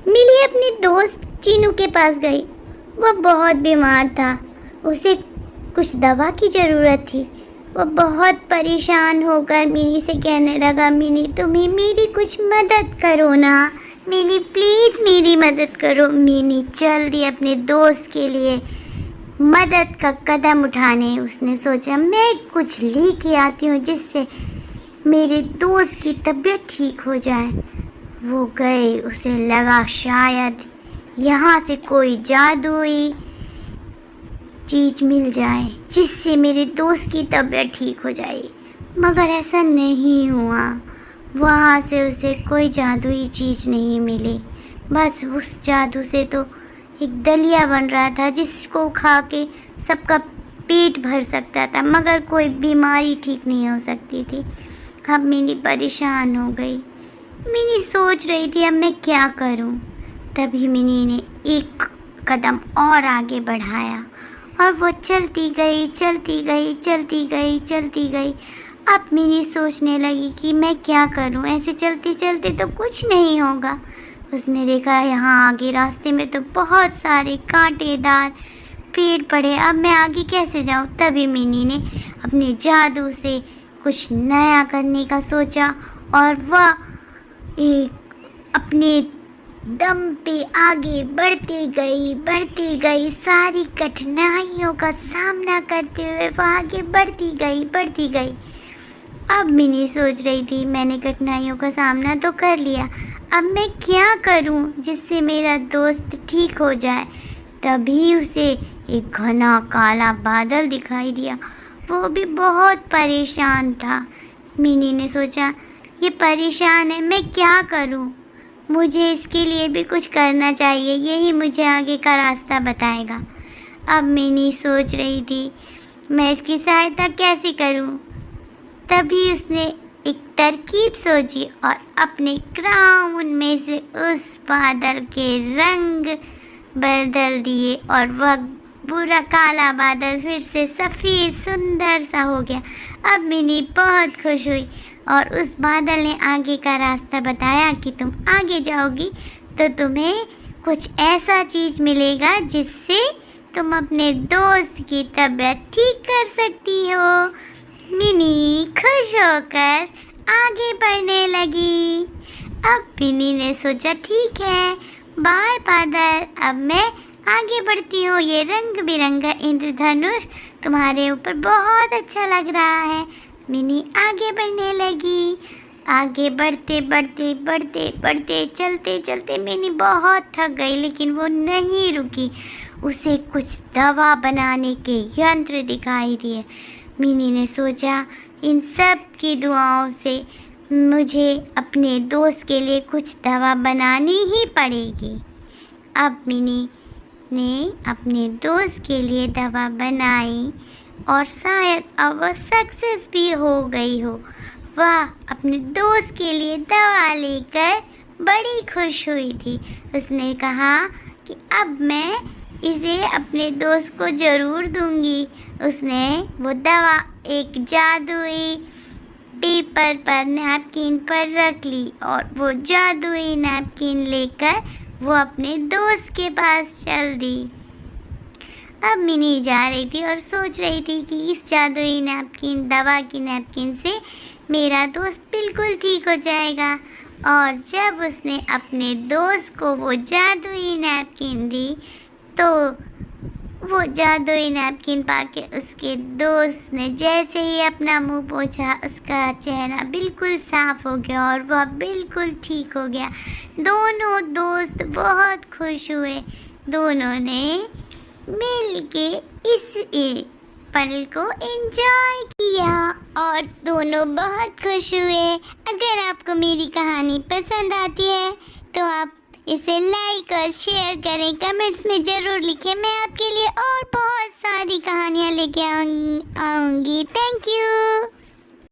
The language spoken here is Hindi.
मिली अपने दोस्त चीनू के पास गई। वह बहुत बीमार था, उसे कुछ दवा की ज़रूरत थी। वह बहुत परेशान होकर मिनी से कहने लगा, मिनी तुम्हें मेरी कुछ मदद करो ना, मिनी प्लीज़ मेरी मदद करो। मिनी चल दी अपने दोस्त के लिए मदद का कदम उठाने। उसने सोचा मैं कुछ लेके आती हूँ जिससे मेरे दोस्त की तबीयत ठीक हो जाए। वो गए, उसे लगा शायद यहाँ से कोई जादुई चीज़ मिल जाए जिससे मेरे दोस्त की तबीयत ठीक हो जाए, मगर ऐसा नहीं हुआ। वहाँ से उसे कोई जादुई चीज़ नहीं मिली। बस उस जादू से तो एक दलिया बन रहा था जिसको खा के सबका पेट भर सकता था, मगर कोई बीमारी ठीक नहीं हो सकती थी। अब मिनी परेशान हो गई। मिनी सोच रही थी अब मैं क्या करूं। तभी मिनी ने एक कदम और आगे बढ़ाया और वो चलती गई, चलती गई, चलती गई, चलती गई। अब मिनी सोचने लगी कि मैं क्या करूं, ऐसे चलते चलते तो कुछ नहीं होगा। उसने देखा यहाँ आगे रास्ते में तो बहुत सारे कांटेदार पेड़ पड़े, अब मैं आगे कैसे जाऊं। तभी मिनी ने अपने जादू से कुछ नया करने का सोचा और वह अपने दम पे आगे बढ़ती गई, सारी कठिनाइयों का सामना करते हुए वह आगे बढ़ती गई। अब मिनी सोच रही थी मैंने कठिनाइयों का सामना तो कर लिया, अब मैं क्या करूं जिससे मेरा दोस्त ठीक हो जाए। तभी उसे एक घना काला बादल दिखाई दिया, वो भी बहुत परेशान था। मिनी ने सोचा ये परेशान है, मैं क्या करूं, मुझे इसके लिए भी कुछ करना चाहिए, यही मुझे आगे का रास्ता बताएगा। अब मिनी सोच रही थी मैं इसकी सहायता कैसे करूं। तभी उसने एक तरकीब सोची और अपने क्राउन में से उस बादल के रंग बदल दिए और वह पूरा काला बादल फिर से सफ़ेद सुंदर सा हो गया। अब मिनी बहुत खुश हुई और उस बादल ने आगे का रास्ता बताया कि तुम आगे जाओगी तो तुम्हें कुछ ऐसा चीज़ मिलेगा जिससे तुम अपने दोस्त की तबीयत ठीक कर सकती हो। मिनी खुश होकर आगे बढ़ने लगी। अब मिनी ने सोचा ठीक है, बाय बादल, अब मैं आगे बढ़ती हूँ। ये रंग बिरंगा इंद्रधनुष तुम्हारे ऊपर बहुत अच्छा लग रहा है। मिनी आगे बढ़ने लगी। आगे बढ़ते चलते मिनी बहुत थक गई, लेकिन वो नहीं रुकी। उसे कुछ दवा बनाने के यंत्र दिखाई दिए। मिनी ने सोचा इन सब की दुआओं से मुझे अपने दोस्त के लिए कुछ दवा बनानी ही पड़ेगी। अब मिनी ने अपने दोस्त के लिए दवा बनाई और शायद अब वह सक्सेस भी हो गई हो। वह अपने दोस्त के लिए दवा लेकर बड़ी खुश हुई थी। उसने कहा कि अब मैं इसे अपने दोस्त को ज़रूर दूंगी। उसने वो दवा एक जादुई पेपर पर नैपकिन पर रख ली और वो जादुई नैपकिन लेकर वो अपने दोस्त के पास चल दी। अब मिनी जा रही थी और सोच रही थी कि इस जादुई नैपकिन, दवा की नैपकिन से मेरा दोस्त बिल्कुल ठीक हो जाएगा। और जब उसने अपने दोस्त को वो जादुई नैपकिन दी तो वो जादुई नैपकिन पाके उसके दोस्त ने जैसे ही अपना मुंह पोंछा, उसका चेहरा बिल्कुल साफ हो गया और वह बिल्कुल ठीक हो गया। दोनों दोस्त बहुत खुश हुए। दोनों ने मिलके इस पल को एंजॉय किया और दोनों बहुत खुश हुए। अगर आपको मेरी कहानी पसंद आती है तो आप इसे लाइक और शेयर करें, कमेंट्स में ज़रूर लिखें। मैं आपके लिए और बहुत सारी कहानियाँ लेके आऊँगी। Thank you.